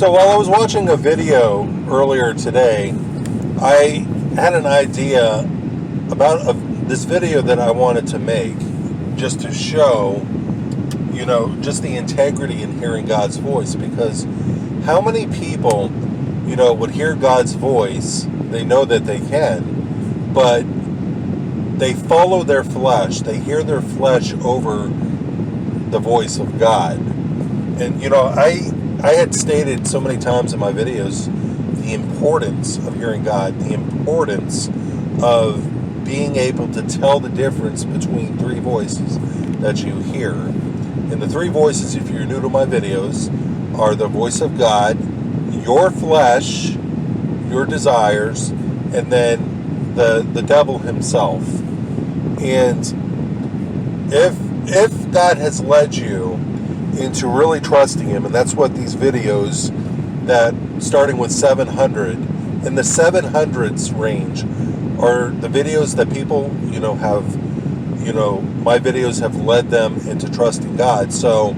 So while I was watching a video earlier today, I had an idea about this video that I wanted to make just to show, just the integrity in hearing God's voice. Because how many people, would hear God's voice, they know that they can, but they follow their flesh. They hear their flesh over the voice of God. And, I had stated so many times in my videos the importance of hearing God, the importance of being able to tell the difference between three voices that you hear. And the three voices, if you're new to my videos, are the voice of God, your flesh, your desires, and then the devil himself. And if God has led you into really trusting Him, and that's what these videos, that starting with 700, in the 700s range, are the videos that people, have, my videos have led them into trusting God. So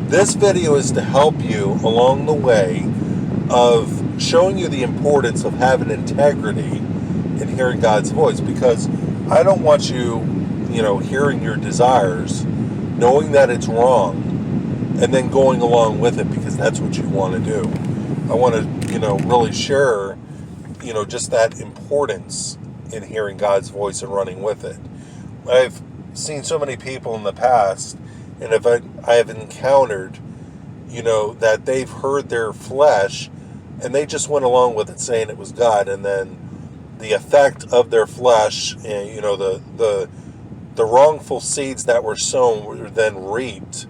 this video is to help you along the way of showing you the importance of having integrity in hearing God's voice, because I don't want you, hearing your desires, knowing that it's wrong, and then going along with it because that's what you want to do. I want to, really share, just that importance in hearing God's voice and running with it. I've seen so many people in the past, and if I have encountered, that they've heard their flesh, and they just went along with it saying it was God, and then the effect of their flesh, and the wrongful seeds that were sown were then reaped,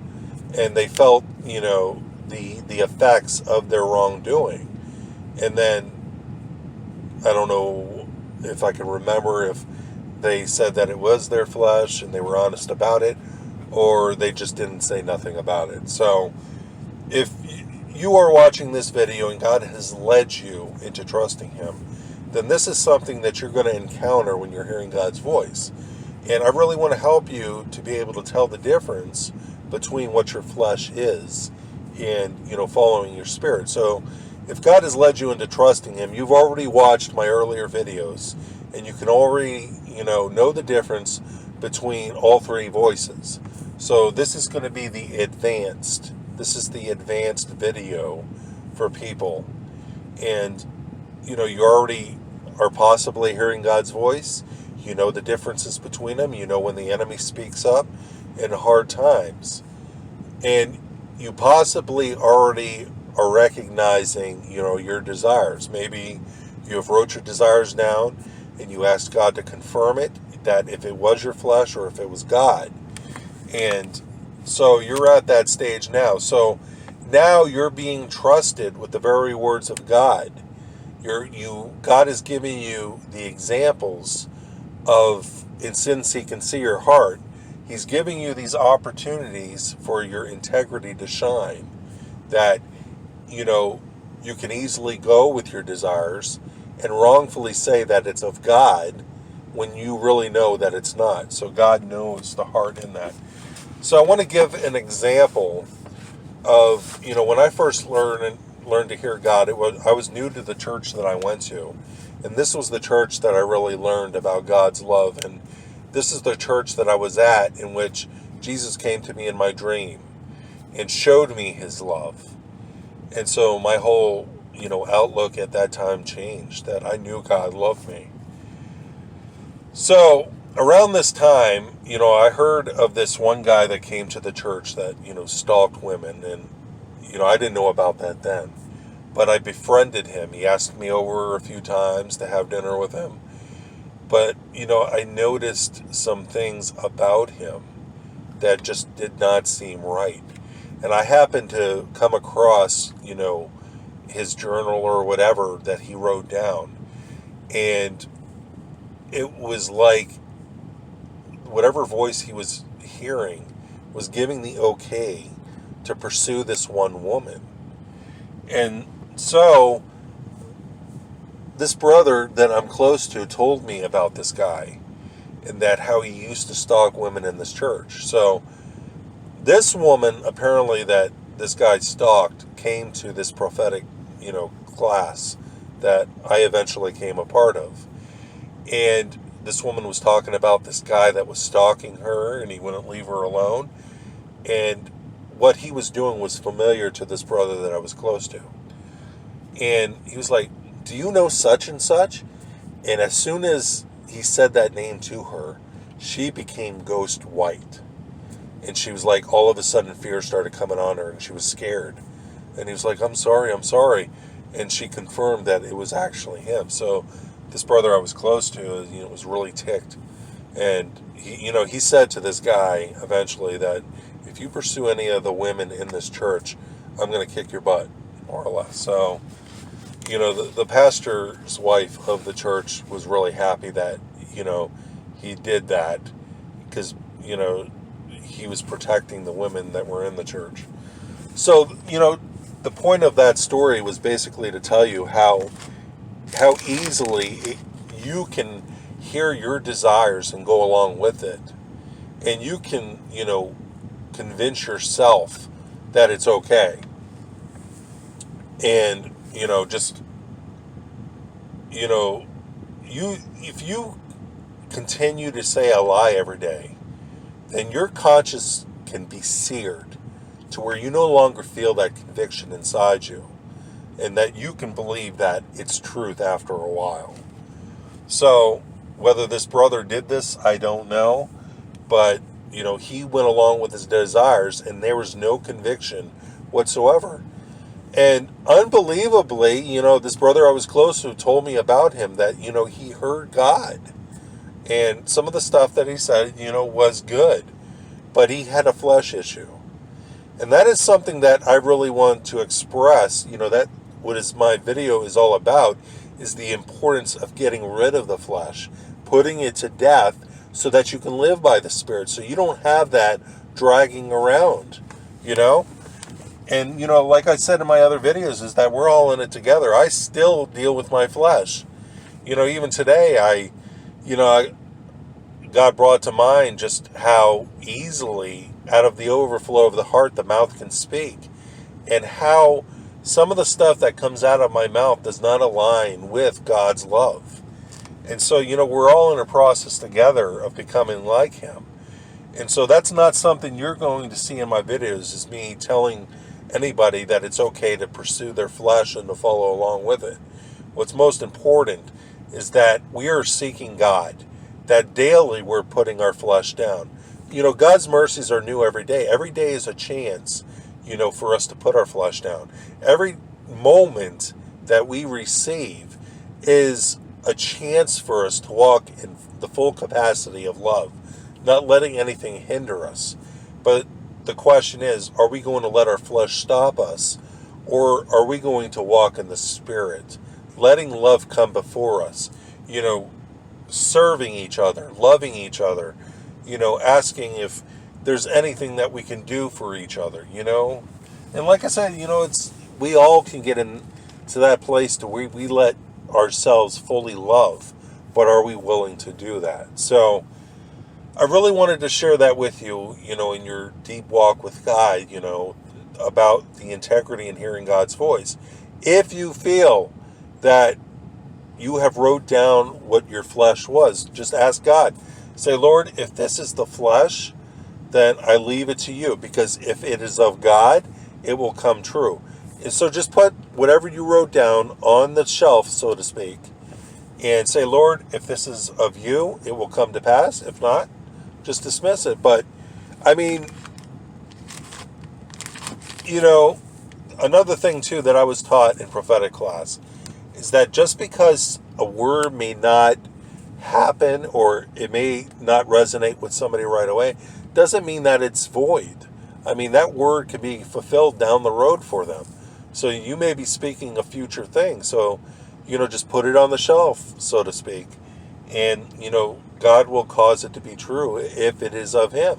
and they felt, the effects of their wrongdoing. And then, I don't know if I can remember if they said that it was their flesh and they were honest about it, or they just didn't say nothing about it. So, if you are watching this video and God has led you into trusting Him, then this is something that you're going to encounter when you're hearing God's voice. And I really want to help you to be able to tell the difference between what your flesh is and, following your spirit. So if God has led you into trusting Him, you've already watched my earlier videos, and you can already, know the difference between all three voices. So this is going to be the advanced video for people. And, you already are possibly hearing God's voice. You know the differences between them. You know when the enemy speaks up in hard times. And you possibly already are recognizing, your desires. Maybe you have wrote your desires down and you asked God to confirm it, that if it was your flesh or if it was God. And so you're at that stage now. So now you're being trusted with the very words of God. God is giving you the examples of, and since He can see your heart, He's giving you these opportunities for your integrity to shine, that, you can easily go with your desires and wrongfully say that it's of God when you really know that it's not. So God knows the heart in that. So I want to give an example of, when I first learned to hear God. I was new to the church that I went to, and this was the church that I really learned about God's love. And this is the church that I was at, in which Jesus came to me in my dream and showed me His love. And so my whole, outlook at that time changed, that I knew God loved me. So around this time, I heard of this one guy that came to the church that, stalked women. And, I didn't know about that then. But I befriended him. He asked me over a few times to have dinner with him. But, I noticed some things about him that just did not seem right. And I happened to come across, his journal or whatever that he wrote down. And it was like whatever voice he was hearing was giving the okay to pursue this one woman. And so this brother that I'm close to told me about this guy, and that how he used to stalk women in this church. So this woman apparently that this guy stalked came to this prophetic, class that I eventually came a part of. And this woman was talking about this guy that was stalking her and he wouldn't leave her alone. And what he was doing was familiar to this brother that I was close to. And he was like, "Do you know such and such?" And as soon as he said that name to her, she became ghost white. And she was like, all of a sudden fear started coming on her and she was scared. And he was like, I'm sorry. And she confirmed that it was actually him. So this brother I was close to, was really ticked. And he said to this guy eventually that if you pursue any of the women in this church, I'm going to kick your butt, more or less. So, the pastor's wife of the church was really happy that, he did that because, he was protecting the women that were in the church. So, the point of that story was basically to tell you how easily you can hear your desires and go along with it. And you can, convince yourself that it's okay. And, if you continue to say a lie every day, then your conscience can be seared to where you no longer feel that conviction inside you, and that you can believe that it's truth after a while. So whether this brother did this, I don't know, but he went along with his desires and there was no conviction whatsoever. And unbelievably, this brother I was close to told me about him that, he heard God. And some of the stuff that he said, was good. But he had a flesh issue. And that is something that I really want to express, that what is my video is all about, is the importance of getting rid of the flesh, putting it to death so that you can live by the Spirit. So you don't have that dragging around, And, like I said in my other videos, is that we're all in it together. I still deal with my flesh. Even today, God brought to mind just how easily, out of the overflow of the heart, the mouth can speak. And how some of the stuff that comes out of my mouth does not align with God's love. And so, we're all in a process together of becoming like Him. And so that's not something you're going to see in my videos, is me telling anybody that it's okay to pursue their flesh and to follow along with it. What's most important is that we are seeking God, that daily we're putting our flesh down. God's mercies are new every day. Every day is a chance, for us to put our flesh down. Every moment that we receive is a chance for us to walk in the full capacity of love, not letting anything hinder us. But the question is, are we going to let our flesh stop us, or are we going to walk in the Spirit, letting love come before us, serving each other, loving each other, asking if there's anything that we can do for each other, And like I said, we all can get into that place to where we let ourselves fully love, but are we willing to do that? So I really wanted to share that with you, in your deep walk with God, about the integrity in hearing God's voice. If you feel that you have wrote down what your flesh was, just ask God. Say, Lord, if this is the flesh, then I leave it to you, because if it is of God, it will come true. And so just put whatever you wrote down on the shelf, so to speak, and say, Lord, if this is of you, it will come to pass. If not, just dismiss it. But, another thing, too, that I was taught in prophetic class is that just because a word may not happen or it may not resonate with somebody right away, doesn't mean that it's void. That word can be fulfilled down the road for them. So you may be speaking a future thing. So, just put it on the shelf, so to speak. And, God will cause it to be true if it is of Him.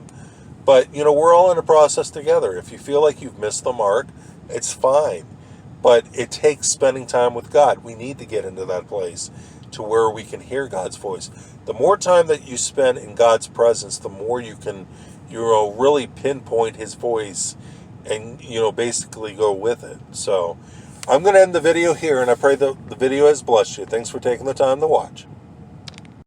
But, we're all in a process together. If you feel like you've missed the mark, it's fine. But it takes spending time with God. We need to get into that place to where we can hear God's voice. The more time that you spend in God's presence, the more you can, really pinpoint His voice and basically go with it. So I'm going to end the video here, and I pray that the video has blessed you. Thanks for taking the time to watch.